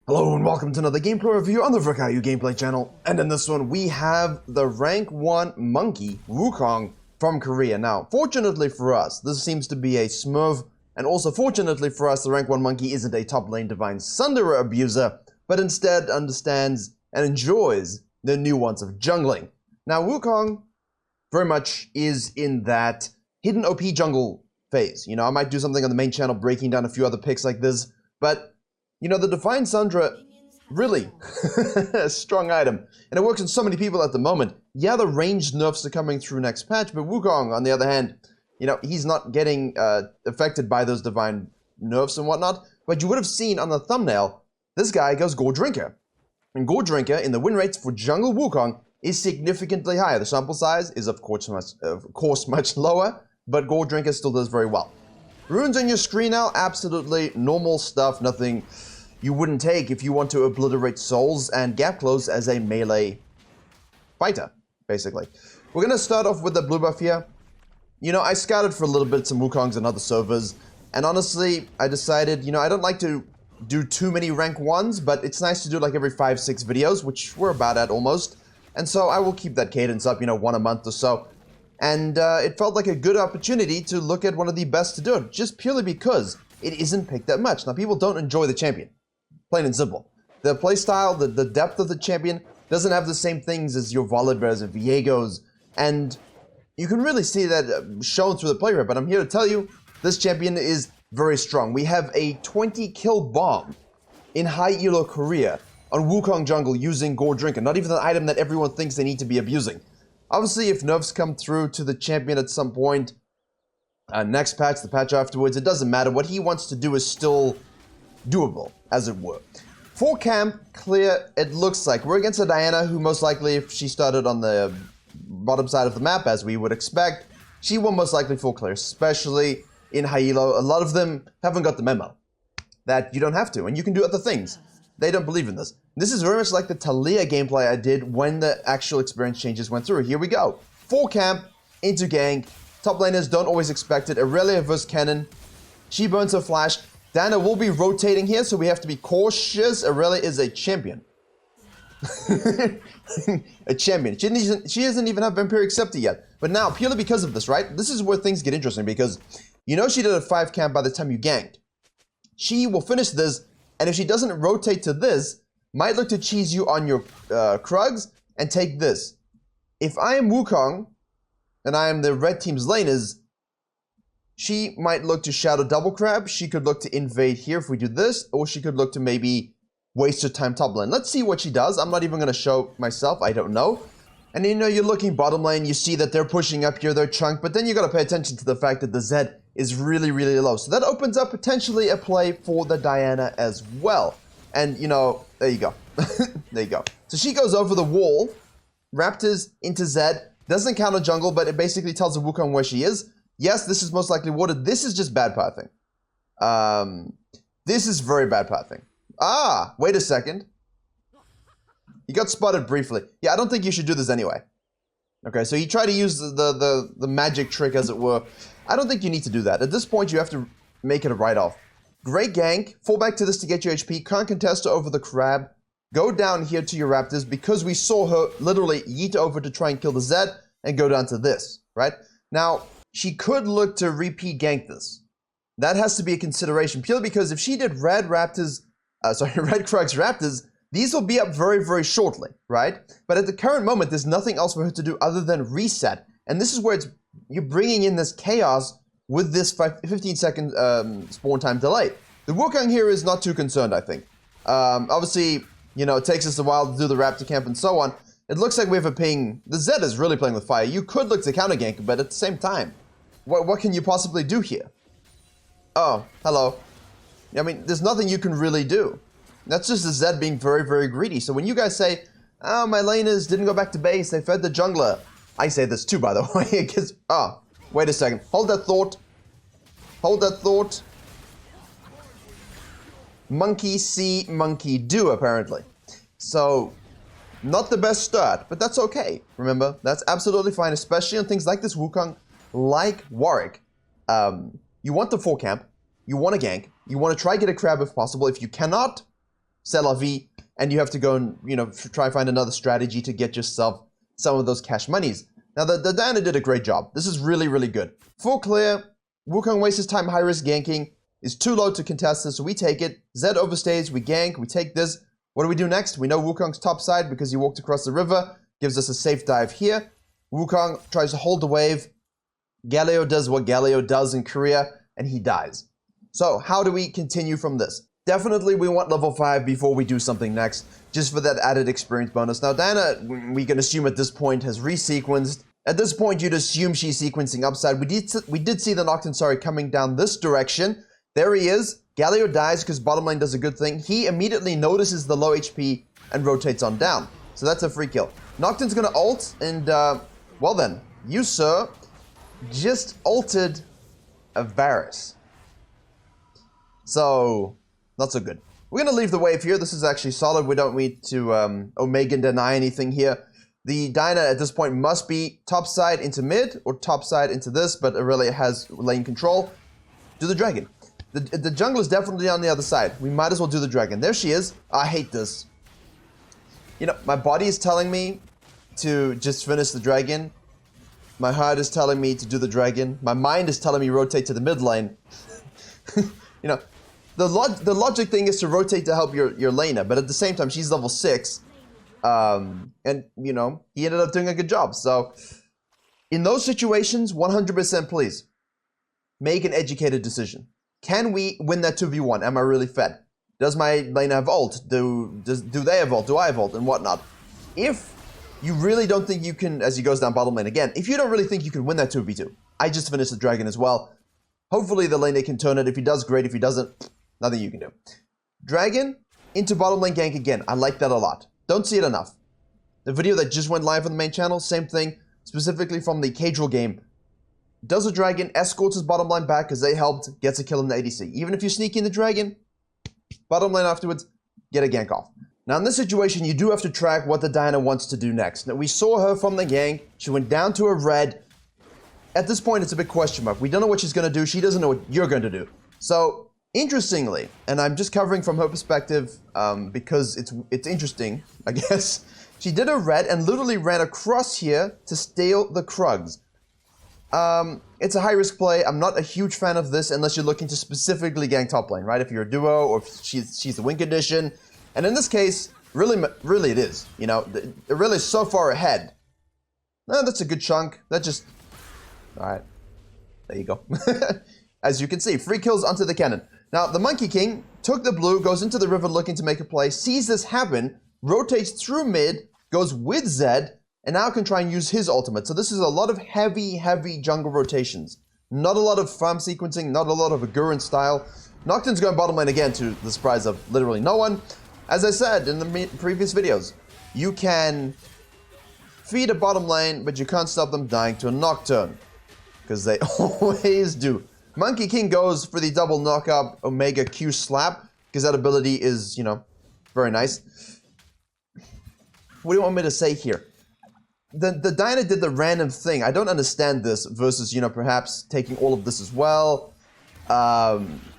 Hello and welcome to another gameplay review on the Virkayu gameplay channel. And in this one we have the rank 1 monkey, WUKONG, from Korea. Now, fortunately for us, this seems to be a smurf, and also fortunately for us, the rank 1 monkey isn't a top lane Divine Sunderer abuser, but instead understands and enjoys the nuance of jungling. Now, WUKONG very much is in that hidden OP jungle phase. You know, I might do something on the main channel breaking down a few other picks like this, but you know, the Divine Sunderer, really a strong item, and it works on so many people at the moment. Yeah, the ranged nerfs are coming through next patch, but WUKONG, on the other hand, you know, he's not getting affected by those divine nerfs and whatnot, but you would have seen on the thumbnail, this guy goes Gore Drinker. And Gore Drinker, in the win rates for jungle WUKONG, is significantly higher. The sample size is, of course, much lower, but Gore Drinker still does very well. Runes on your screen now, absolutely normal stuff, nothing you wouldn't take if you want to obliterate souls and gap close as a melee fighter, basically. We're going to start off with the blue buff here. You know, I scouted for a little bit some WUKONGs and other servers, and honestly, I decided, you know, I don't like to do too many rank 1s, but it's nice to do like every 5-6 videos, which we're about at almost, and so I will keep that cadence up, you know, one a month or so. And it felt like a good opportunity to look at one of the best to do it, just purely because it isn't picked that much. Now, people don't enjoy the champion. Plain and simple. The playstyle, the depth of the champion doesn't have the same things as your Volibears and Viegos, and you can really see that shown through the play rate, but I'm here to tell you, this champion is very strong. We have a 20 kill bomb in high elo Korea on WUKONG jungle using Gore Drinker, not even an item that everyone thinks they need to be abusing. Obviously, if nerfs come through to the champion at some point, next patch, the patch afterwards, it doesn't matter. What he wants to do is still doable, as it were. For camp, clear, it looks like. We're against a Diana who most likely, if she started on the bottom side of the map, as we would expect, she will most likely full clear, especially in high elo. A lot of them haven't got the memo that you don't have to, and you can do other things. They don't believe in this. This is very much like the Talia gameplay I did when the actual experience changes went through. Here we go. Full camp, into gank. Top laners don't always expect it. Aurelia versus Cannon. She burns her flash. Diana will be rotating here, so we have to be cautious. Aurelia is a champion. A champion. She doesn't even have Vampiric Scepter yet. But now, purely because of this, right? This is where things get interesting, because you know she did a 5 camp by the time you ganked. She will finish this, and if she doesn't rotate to this, might look to cheese you on your Krugs and take this. If I am WUKONG, and I am the red team's laners, she might look to Shadow Double Crab. She could look to invade here if we do this, or she could look to maybe waste her time top lane. Let's see what she does. I'm not even going to show myself. I don't know. And you know, you're looking bottom lane. You see that they're pushing up here, their chunk, but then you got to pay attention to the fact that the Zed is really, really low. So that opens up potentially a play for the Diana as well. And, you know, there you go. There you go. So she goes over the wall, Raptors into Zed. Doesn't counter jungle, but it basically tells the WUKONG where she is. Yes, this is most likely water. This is just bad pathing. This is very bad pathing. Ah, wait a second. He got spotted briefly. Yeah, I don't think you should do this anyway. Okay, so he tried to use the magic trick, as it were. I don't think you need to do that. At this point, you have to make it a write-off. Great gank. Fall back to this to get your HP. Can't contest her over the crab. Go down here to your Raptors, because we saw her literally yeet over to try and kill the Zed and go down to this, right? Now, she could look to repeat gank this. That has to be a consideration, purely because if she did red Krugs Raptors, these will be up very, very shortly, right? But at the current moment, there's nothing else for her to do other than reset. And this is where you're bringing in this chaos with this 15-second spawn time delay. The WUKONG here is not too concerned, I think. Obviously, you know, it takes us a while to do the Raptor camp and so on. It looks like we have a ping. The Zed is really playing with fire. You could look to counter gank, but at the same time, what can you possibly do here? Oh, hello. I mean, there's nothing you can really do. That's just the Zed being very, very greedy. So when you guys say, oh, my laners didn't go back to base, they fed the jungler. I say this too, by the way. Because, oh, wait a second. Hold that thought. Hold that thought. Monkey see, monkey do, apparently. So, not the best start, but that's okay. Remember, that's absolutely fine, especially on things like this WUKONG, like Warwick. You want the 4 camp, you want to gank, you want to try to get a crab if possible. If you cannot, c'est la vie, and you have to go and, you know, try and find another strategy to get yourself some of those cash monies. Now, the Diana did a great job. This is really, really good. Full clear. Wukong wastes his time high-risk ganking. Is too low to contest this, so we take it. Zed overstays, we gank, we take this. What do we do next? We know Wukong's top side because he walked across the river. Gives us a safe dive here. Wukong tries to hold the wave. Galio does what Galio does in Korea, and he dies. So, how do we continue from this? Definitely we want level 5 before we do something next, just for that added experience bonus. Now, Diana, we can assume at this point, has resequenced. At this point, you'd assume she's sequencing upside. We did see the Nocturne, sorry, coming down this direction. There he is. Galio dies because bottom lane does a good thing. He immediately notices the low HP and rotates on down. So that's a free kill. Nocturne's gonna ult, and well then, you, sir, just ulted a Varus. So, not so good. We're gonna leave the wave here. This is actually solid. We don't need to Omega deny anything here. The Diana at this point must be top side into mid, or top side into this, but Aurelia has lane control. Do the dragon. The jungle is definitely on the other side. We might as well do the dragon. There she is. I hate this. You know, my body is telling me to just finish the dragon. My heart is telling me to do the dragon. My mind is telling me rotate to the mid lane. You know, the logic thing is to rotate to help your laner, but at the same time, she's level 6. And, you know, he ended up doing a good job. So, in those situations, 100% please, make an educated decision. Can we win that 2v1? Am I really fed? Does my lane have ult? Do they have ult? Do I have ult? And whatnot. If you really don't think you can, as he goes down bottom lane again, if you don't really think you can win that 2v2, I just finished the dragon as well. Hopefully the laner can turn it. If he does, great. If he doesn't, nothing you can do. Dragon into bottom lane gank again. I like that a lot. Don't see it enough. The video that just went live on the main channel, same thing, specifically from the Cadral game. Does a dragon, escorts his bottom line back because they helped, gets a kill in the ADC. Even if you sneak in the dragon, bottom lane afterwards, get a gank off. Now in this situation, you do have to track what the Diana wants to do next. Now we saw her from the gank, she went down to a red. At this point, it's a big question mark. We don't know what she's going to do, she doesn't know what you're going to do. So, interestingly, and I'm just covering from her perspective because it's interesting, I guess. She did a red and literally ran across here to steal the Krugs. It's a high-risk play. I'm not a huge fan of this unless you're looking to specifically gank top lane, right? If you're a duo or if she's the win condition. And in this case, really it is. You know, it really is so far ahead. No, that's a good chunk. That just... Alright. There you go. As you can see, free kills onto the cannon. Now, the Monkey King took the blue, goes into the river looking to make a play, sees this happen, rotates through mid, goes with Zed, and now can try and use his ultimate. So this is a lot of heavy jungle rotations. Not a lot of farm sequencing, not a lot of Agurin style. Nocturne's going bottom lane again to the surprise of literally no one. As I said in the previous videos, you can feed a bottom lane, but you can't stop them dying to a Nocturne. Because they always do. Monkey King goes for the double knock-up Omega Q slap, because that ability is, you know, very nice. What do you want me to say here? The Diana did the random thing. I don't understand this versus, you know, perhaps taking all of this as well.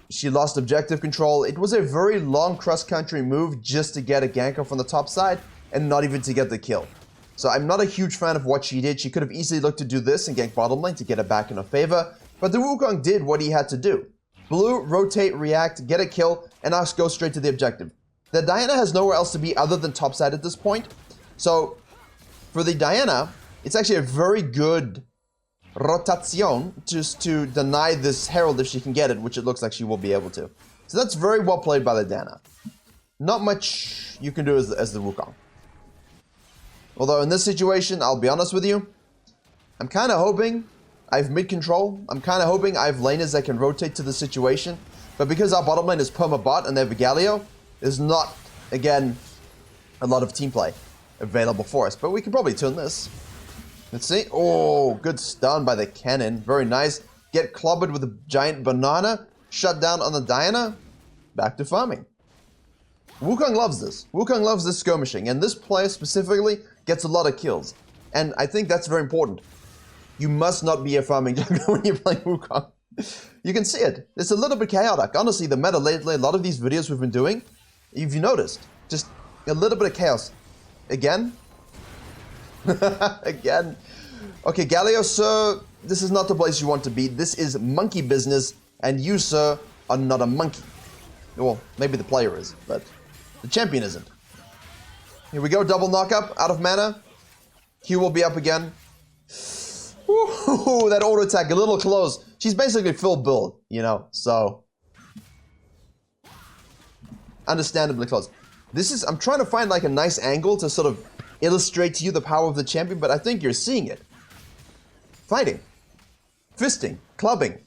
She lost objective control. It was a very long cross-country move just to get a gank off on the top side and not even to get the kill. So I'm not a huge fan of what she did. She could have easily looked to do this and gank bottom lane to get it back in her favor. But the Wukong did what he had to do. Blue, rotate, react, get a kill, and now go straight to the objective. The Diana has nowhere else to be other than top side at this point. So for the Diana, it's actually a very good rotation just to deny this Herald if she can get it, which it looks like she will be able to. So that's very well played by the Diana. Not much you can do as the Wukong. Although in this situation, I'll be honest with you, I'm kind of hoping I have mid control. I'm kind of hoping I have laners that can rotate to the situation. But because our bottom lane is perma-bot and they have a Galio, there's not, again, a lot of team play available for us. But we can probably turn this. Let's see. Oh, good stun by the cannon. Very nice. Get clobbered with a giant banana. Shut down on the Diana. Back to farming. Wukong loves this. Wukong loves this skirmishing. And this player specifically gets a lot of kills. And I think that's very important. You must not be a farming jungler when you're playing Wukong. You can see it. It's a little bit chaotic. Honestly, the meta lately, a lot of these videos we've been doing, If you noticed, just a little bit of chaos. Again? Again. Okay, Galio, sir, this is not the place you want to be. This is monkey business, and you, sir, are not a monkey. Well, maybe the player is, but the champion isn't. Here we go, double knock-up, out of mana. Q will be up again. Ooh, that auto attack, a little close. She's basically full build, you know, so... understandably close. This is, I'm trying to find like a nice angle to sort of illustrate to you the power of the champion, but I think you're seeing it. Fighting, fisting, clubbing,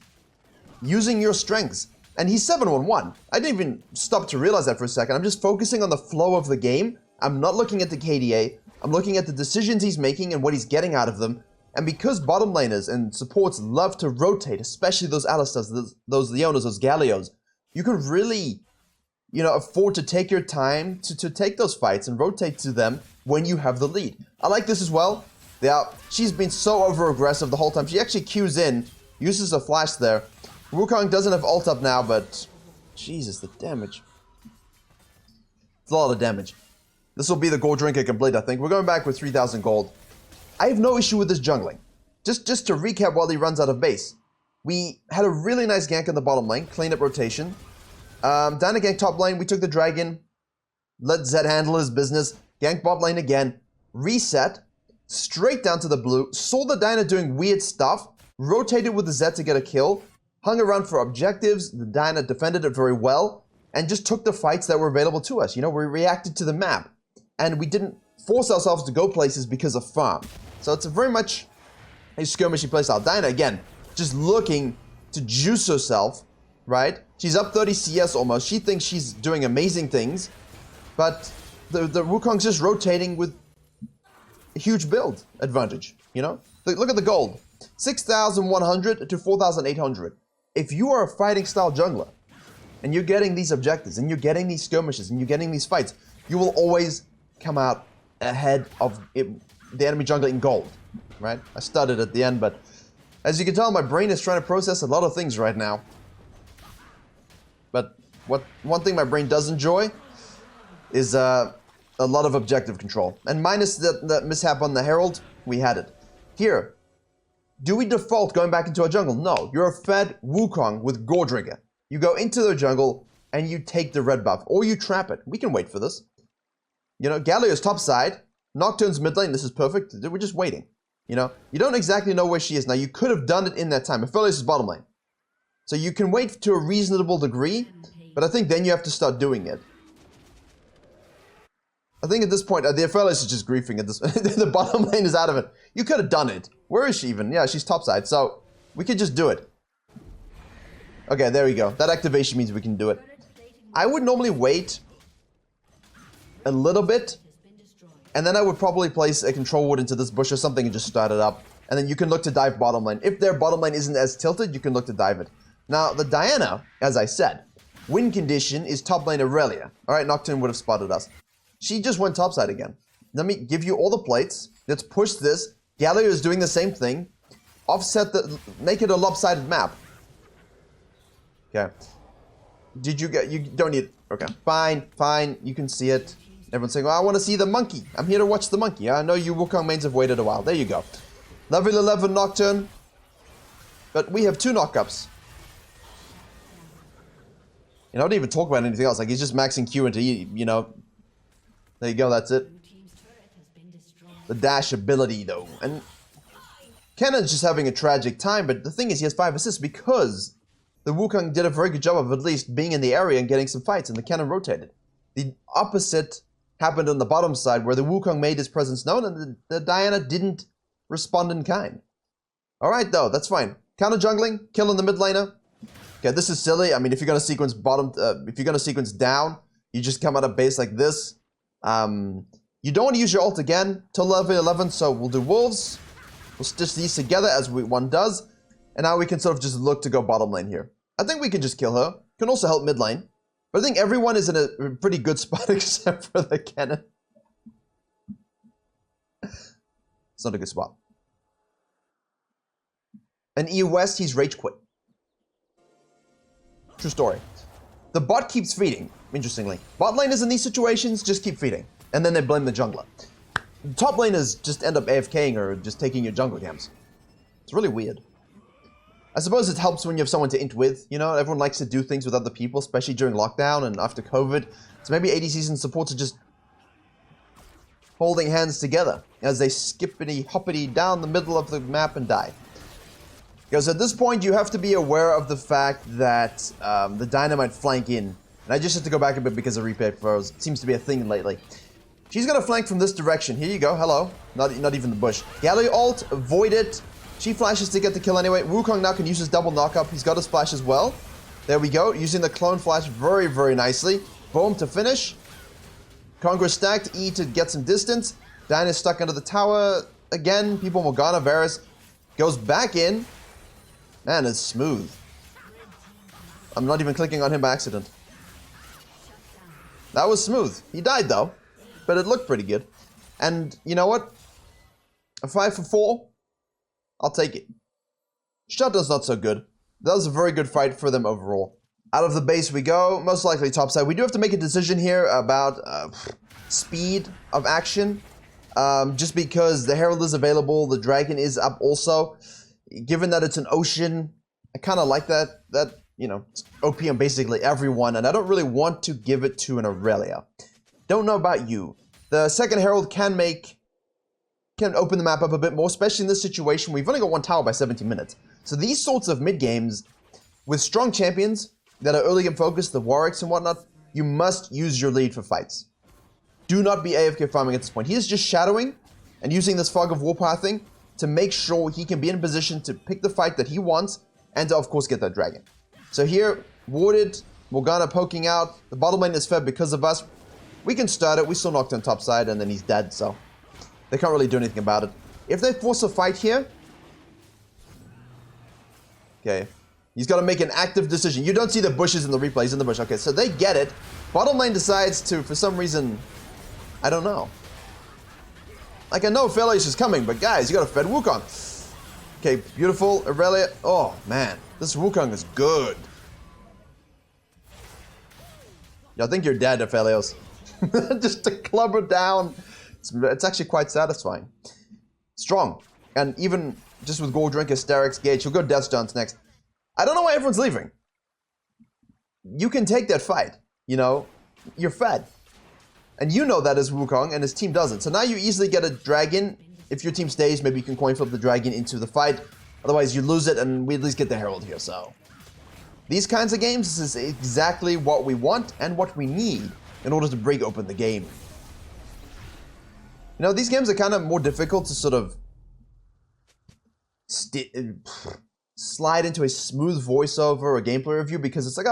using your strengths. And he's 7-1-1. I didn't even stop to realize that for a second. I'm just focusing on the flow of the game. I'm not looking at the KDA. I'm looking at the decisions he's making and what he's getting out of them. And because bottom laners and supports love to rotate, especially those Alistars, those Leonas, those Gallios, you can really, you know, afford to take your time to take those fights and rotate to them when you have the lead. I like this as well. Yeah, she's been so over-aggressive the whole time. She actually queues in, uses a flash there. Wukong doesn't have ult up now, but Jesus, the damage. It's a lot of damage. This will be the gold drinker complete, I think. We're going back with 3,000 gold. I have no issue with this jungling. Just to recap while he runs out of base. We had a really nice gank in the bottom lane, clean up rotation. Down a gank top lane, we took the dragon. Let Zed handle his business. Gank bot lane again. Reset. Straight down to the blue. Saw the Diana doing weird stuff. Rotated with the Zed to get a kill. Hung around for objectives. The Diana defended it very well. And just took the fights that were available to us. You know, we reacted to the map. And we didn't force ourselves to go places because of farm. So it's a very much a skirmishy playstyle. Diana, again, just looking to juice herself, right? She's up 30 CS almost. She thinks she's doing amazing things. But the Wukong's just rotating with a huge build advantage, you know? Look at the gold. 6,100 to 4,800. If you are a fighting style jungler, and you're getting these objectives, and you're getting these skirmishes, and you're getting these fights, you will always come out ahead of the enemy jungler in gold, right? I stuttered at the end, but as you can tell, my brain is trying to process a lot of things right now. But one thing my brain does enjoy is a lot of objective control. And minus that mishap on the Herald, we had it. Here, do we default going back into our jungle? No, you're a fed Wukong with Gordrigger. You go into the jungle and you take the red buff, or you trap it. We can wait for this. You know, Galio's top side, Nocturne's mid lane, this is perfect. We're just waiting. You know, you don't exactly know where she is. Now, you could have done it in that time. Aphelios is bottom lane. So you can wait to a reasonable degree, but I think then you have to start doing it. I think at this point, the Aphelios is just griefing at this. The bottom lane is out of it. You could have done it. Where is she even? Yeah, she's topside, so we could just do it. Okay, there we go. That activation means we can do it. I would normally wait a little bit, and then I would probably place a control ward into this bush or something and just start it up. And then you can look to dive bottom lane. If their bottom lane isn't as tilted, you can look to dive it. Now, the Diana, as I said, win condition is top lane Aurelia. Alright, Nocturne would have spotted us. She just went topside again. Let me give you all the plates. Let's push this. Galio is doing the same thing. Offset make it a lopsided map. Okay. Did you get, you don't need, okay. Fine, you can see it. Everyone's saying, well, I want to see the monkey. I'm here to watch the monkey. I know you Wukong mains have waited a while. There you go. Level 11 Nocturne. But we have 2 knockups. You know, I don't even talk about anything else. Like, he's just maxing Q into E, you know. There you go, that's it. The dash ability, though. And Kennan's just having a tragic time, but the thing is, he has 5 assists because the Wukong did a very good job of at least being in the area and getting some fights, and the Cannon rotated. The opposite happened on the bottom side, where the Wukong made his presence known, and the Diana didn't respond in kind. Alright, though, that's fine. Counter jungling, killing the mid laner. Okay, this is silly. I mean, if you're gonna sequence bottom, if you're gonna sequence down, you just come out of base like this. You don't want to use your ult again till level 11, so we'll do wolves. We'll stitch these together as one does, and now we can sort of just look to go bottom lane here. I think we can just kill her. Can also help mid lane, but I think everyone is in a pretty good spot except for the Cannon. It's not a good spot. And EU West, he's rage quit. True story. The bot keeps feeding. interestingly. Bot laners in these situations just keep feeding, and then they blame the jungler. Top laners just end up AFKing or just taking your jungle camps. It's really weird. I suppose it helps when you have someone to int with, you know? Everyone likes to do things with other people, especially during lockdown and after COVID. So maybe ADCs and supports are just holding hands together as they skippity-hoppity down the middle of the map and die. Because at this point, you have to be aware of the fact that the Dyna might flank in. And I just have to go back a bit because of replay throws. It seems to be a thing lately. She's gonna flank from this direction. Here you go. Hello. Not even the bush. Galio ult. Avoid it. She flashes to get the kill anyway. Wukong now can use his double knockup. He's got his flash as well. There we go. Using the clone flash very, very nicely. Boom to finish. Congress stacked. E to get some distance. Dyna is stuck under the tower. Again, people Morgana. Varus goes back in. Man, it's smooth. I'm not even clicking on him by accident. That was smooth. He died though. But it looked pretty good. And you know what? A 5 for 4. I'll take it. Shutdown's not so good. That was a very good fight for them overall. Out of the base we go. Most likely topside. We do have to make a decision here about speed of action. Just because the Herald is available. The Dragon is up also. Given that it's an ocean, I kind of like that. You know, it's OP on basically everyone. And I don't really want to give it to an Aurelia. Don't know about you. The second Herald can open the map up a bit more, especially in this situation. We've only got one tower by 17 minutes. So these sorts of mid games with strong champions that are early game focused, the Warwicks and whatnot, you must use your lead for fights. Do not be AFK farming at this point. He is just shadowing and using this fog of warpathing to make sure he can be in position to pick the fight that he wants and to, of course, get that dragon. So here, warded, Morgana poking out. The bottom lane is fed because of us. We can start it. We still knocked on top side, and then he's dead, so they can't really do anything about it. If they force a fight here, okay, he's got to make an active decision. You don't see the bushes in the replay. He's in the bush. Okay, so they get it. Bottom lane decides to, for some reason, I don't know. Like, I know Phelios is coming, but guys, you got to fed Wukong. Okay, beautiful. Aurelia. Oh, man. This Wukong is good. I think you're dead, Phelios. Just to club her down. It's actually quite satisfying. Strong. And even just with Gold Drink, Hysterics, Gage, he'll go Death Dance next. I don't know why everyone's leaving. You can take that fight. You know, you're fed. And you know that as Wukong, and his team doesn't. So now you easily get a dragon. If your team stays, maybe you can coin flip the dragon into the fight. Otherwise, you lose it, and we at least get the Herald here, so. These kinds of games, this is exactly what we want and what we need in order to break open the game. You know, these games are kind of more difficult to sort of slide into a smooth voiceover or gameplay review because it's like,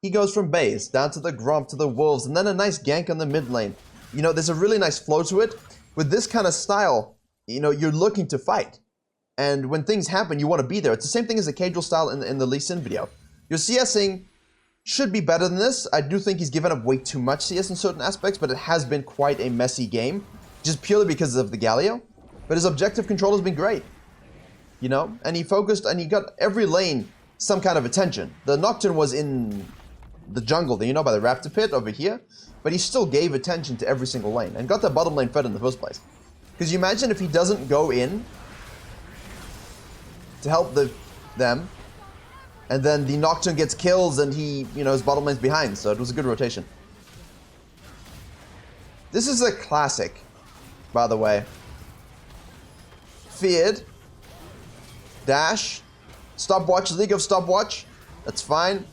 he goes from base down to the Gromp to the Wolves and then a nice gank on the mid lane. You know, there's a really nice flow to it. With this kind of style, you know, you're looking to fight. And when things happen, you want to be there. It's the same thing as the Casual style in the Lee Sin video. Your CSing should be better than this. I do think he's given up way too much CS in certain aspects, but it has been quite a messy game, just purely because of the Galio. But his objective control has been great, you know? And he focused, and he got every lane some kind of attention. The Nocturne was in the jungle, you know, by the Raptor Pit over here, but he still gave attention to every single lane, and got that bottom lane fed in the first place. Because you imagine if he doesn't go in to help them, and then the Nocturne gets kills and he, you know, his bottom lane's behind, so it was a good rotation. This is a classic, by the way. Feared. Dash. Stopwatch, League of Stopwatch. That's fine.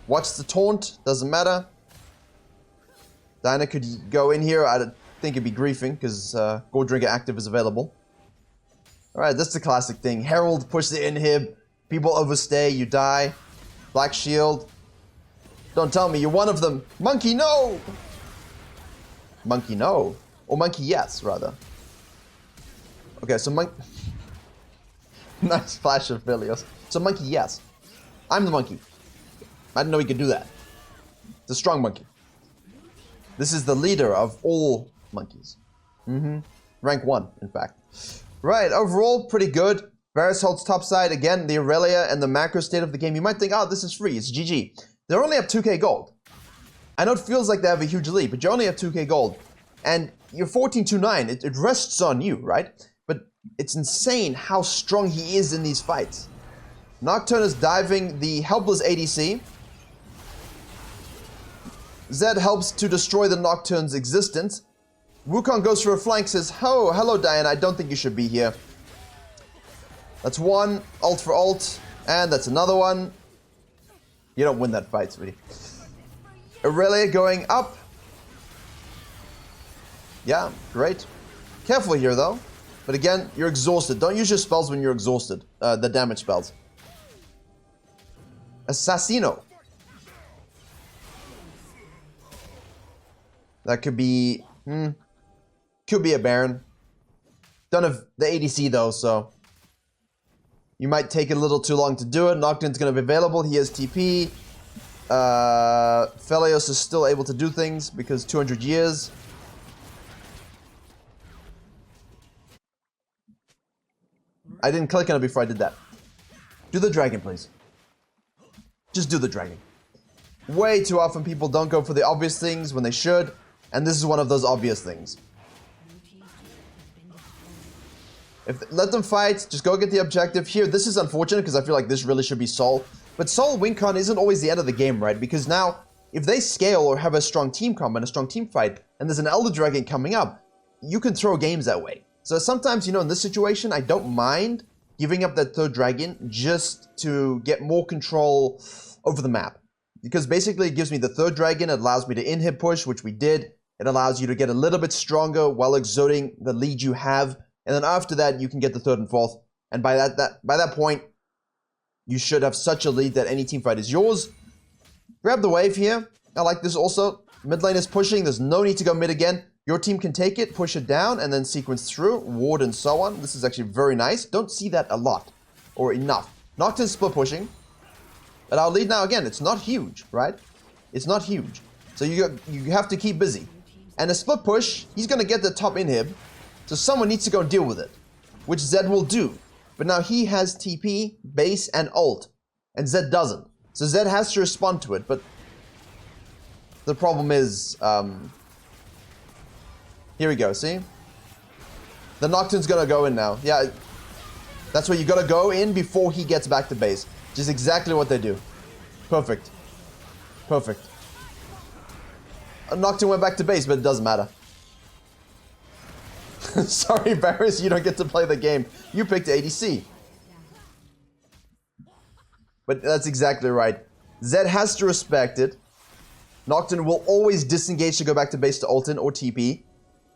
Watch the taunt, doesn't matter. Dyna could go in here, I think it'd be griefing, because Gold Drinker active is available. Alright, that's the classic thing. Herald, push the inhib. People overstay, you die. Black Shield. Don't tell me you're one of them. Monkey, no! Monkey, no. Or Monkey, yes, rather. Okay, so Monkey... Nice flash of Phelios. So Monkey, yes. I'm the monkey. I didn't know he could do that. It's a strong monkey. This is the leader of all monkeys. Rank 1, in fact. Right, overall, pretty good. Varus holds topside. Again, the Aurelia and the macro state of the game. You might think, oh, this is free. It's GG. They're only up 2k gold. I know it feels like they have a huge lead, but you only have 2k gold. And you're 14-9. It rests on you, right? But it's insane how strong he is in these fights. Nocturne is diving the helpless ADC. Zed helps to destroy the Nocturne's existence. Wukong goes for a flank, says, "Oh, hello Diana, I don't think you should be here." That's one, ult for ult, and that's another one. You don't win that fight, sweetie. Aurelia going up. Yeah, great. Careful here, though. But again, you're exhausted. Don't use your spells when you're exhausted. The damage spells. Assassino. That could be... could be a Baron. Don't have the ADC, though, so... You might take a little too long to do it. Nocturne's going to be available. He has TP. Phelios is still able to do things because 200 years. I didn't click on it before I did that. Do the dragon, please. Just do the dragon. Way too often people don't go for the obvious things when they should, and this is one of those obvious things. Let them fight, just go get the objective. Here, this is unfortunate because I feel like this really should be Sol. But Sol WinCon isn't always the end of the game, right? Because now, if they scale or have a strong team comp and a strong team fight, and there's an Elder Dragon coming up, you can throw games that way. So sometimes, you know, in this situation, I don't mind giving up that third dragon just to get more control over the map. Because basically it gives me the third dragon, it allows me to inhib push, which we did. It allows you to get a little bit stronger while exerting the lead you have. And then after that, you can get the third and fourth. And by that point, you should have such a lead that any team fight is yours. Grab the wave here. I like this also. Mid lane is pushing. There's no need to go mid again. Your team can take it, push it down, and then sequence through, ward, and so on. This is actually very nice. Don't see that a lot, or enough. Nocturne split pushing. But our lead now, again, it's not huge, right? It's not huge. So you have to keep busy. And a split push, he's going to get the top inhib. So someone needs to go deal with it, which Zed will do. But now he has TP, base, and ult, and Zed doesn't. So Zed has to respond to it, but the problem is, here we go, see? The Nocturne's gonna go in now. Yeah, that's where you gotta go in before he gets back to base. Just exactly what they do. Perfect. Perfect. Nocturne went back to base, but it doesn't matter. Sorry, Varus, you don't get to play the game. You picked ADC. But that's exactly right. Zed has to respect it. Nocturne will always disengage to go back to base to ult in or TP.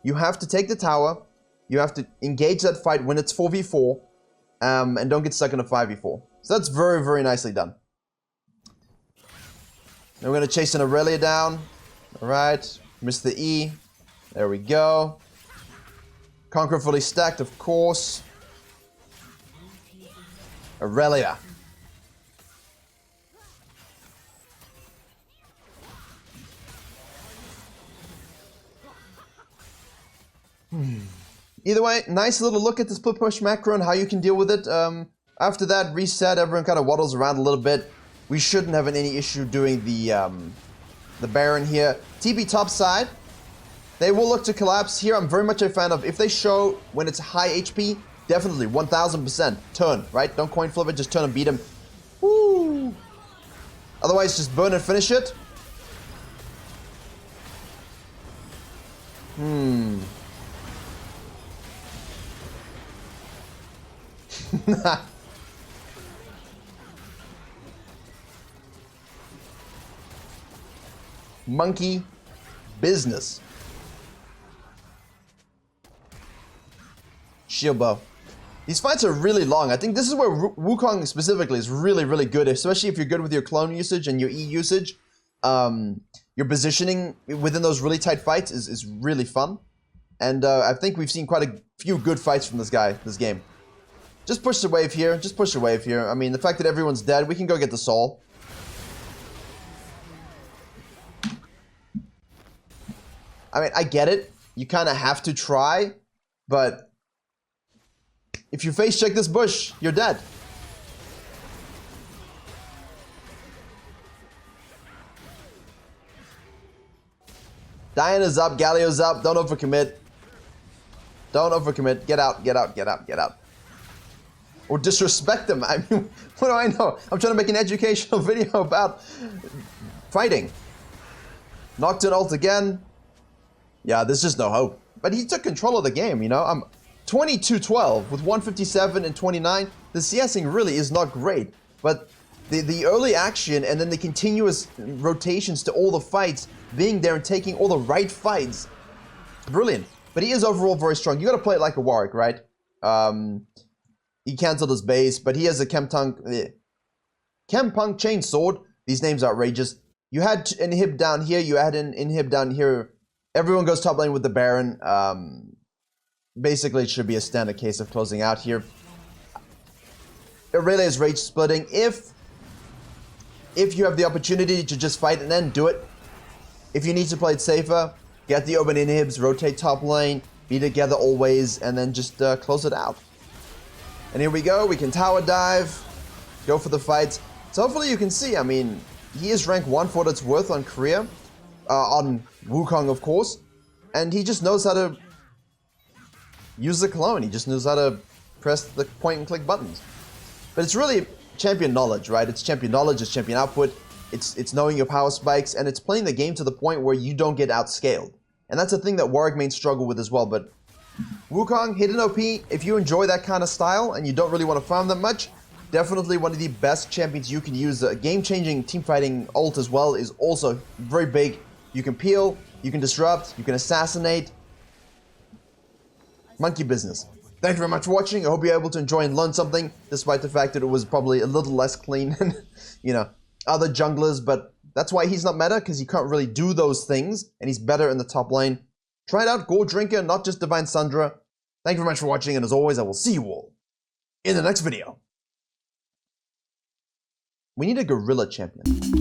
You have to take the tower. You have to engage that fight when it's 4v4. And don't get stuck in a 5v4. So that's very, very nicely done. Now we're going to chase an Aurelia down. Alright. Missed the E. There we go. Conqueror fully stacked, of course. Aurelia. Either way, nice little look at the split push macro and how you can deal with it. After that, reset, everyone kind of waddles around a little bit. We shouldn't have any issue doing the Baron here. TP top side. They will look to collapse. Here, I'm very much a fan of, if they show when it's high HP, definitely, 1000%. Turn, right? Don't coin flip it, just turn and beat him. Woo! Otherwise, just burn and finish it. Monkey business. Shield bow. These fights are really long. I think this is where Wukong specifically is really, really good, especially if you're good with your clone usage and your E usage. Your positioning within those really tight fights is really fun. And I think we've seen quite a few good fights from this guy, this game. Just push the wave here. Just push the wave here. I mean, the fact that everyone's dead, we can go get the soul. I mean, I get it. You kind of have to try, but if you face check this bush, you're dead. Diana's up, Galio's up. Don't overcommit. Don't overcommit. Get out, get out, get out, get out. Or disrespect them. I mean, what do I know? I'm trying to make an educational video about fighting. Knocked in ult again. Yeah, there's just no hope. But he took control of the game, you know? I'm 22-12 with 157 and 29. The CSing really is not great. But the early action and then the continuous rotations to all the fights, being there and taking all the right fights, brilliant. But he is overall very strong. You gotta play it like a Warwick, right? He cancelled his base, but he has a Chempunk Chainsword. These names are outrageous. You had Inhib down here, you had an Inhib down here. Everyone goes top lane with the Baron. Basically, it should be a standard case of closing out here. Irelia is rage splitting. If you have the opportunity to just fight and then do it. If you need to play it safer, get the open inhibs, rotate top lane, be together always, and then just close it out. And here we go. We can tower dive, go for the fights. So hopefully you can see, I mean, he is rank 1 for what it's worth on Korea. On Wukong, of course. And he just knows how to use the clone. He just knows how to press the point and click buttons. But it's really champion knowledge, right? It's champion knowledge, it's champion output, it's knowing your power spikes, and it's playing the game to the point where you don't get outscaled. And that's a thing that Warwick mains struggle with as well. But Wukong, hidden OP, if you enjoy that kind of style and you don't really want to farm that much, definitely one of the best champions you can use. A game-changing teamfighting ult as well is also very big. You can peel, you can disrupt, you can assassinate. Monkey business. Thank you very much for watching. I hope you're able to enjoy and learn something, despite the fact that it was probably a little less clean than, you know, other junglers. But that's why he's not meta, because he can't really do those things, and he's better in the top lane. Try it out, Gore Drinker, not just Divine Sundra. Thank you very much for watching, and as always, I will see you all in the next video. We need a gorilla champion.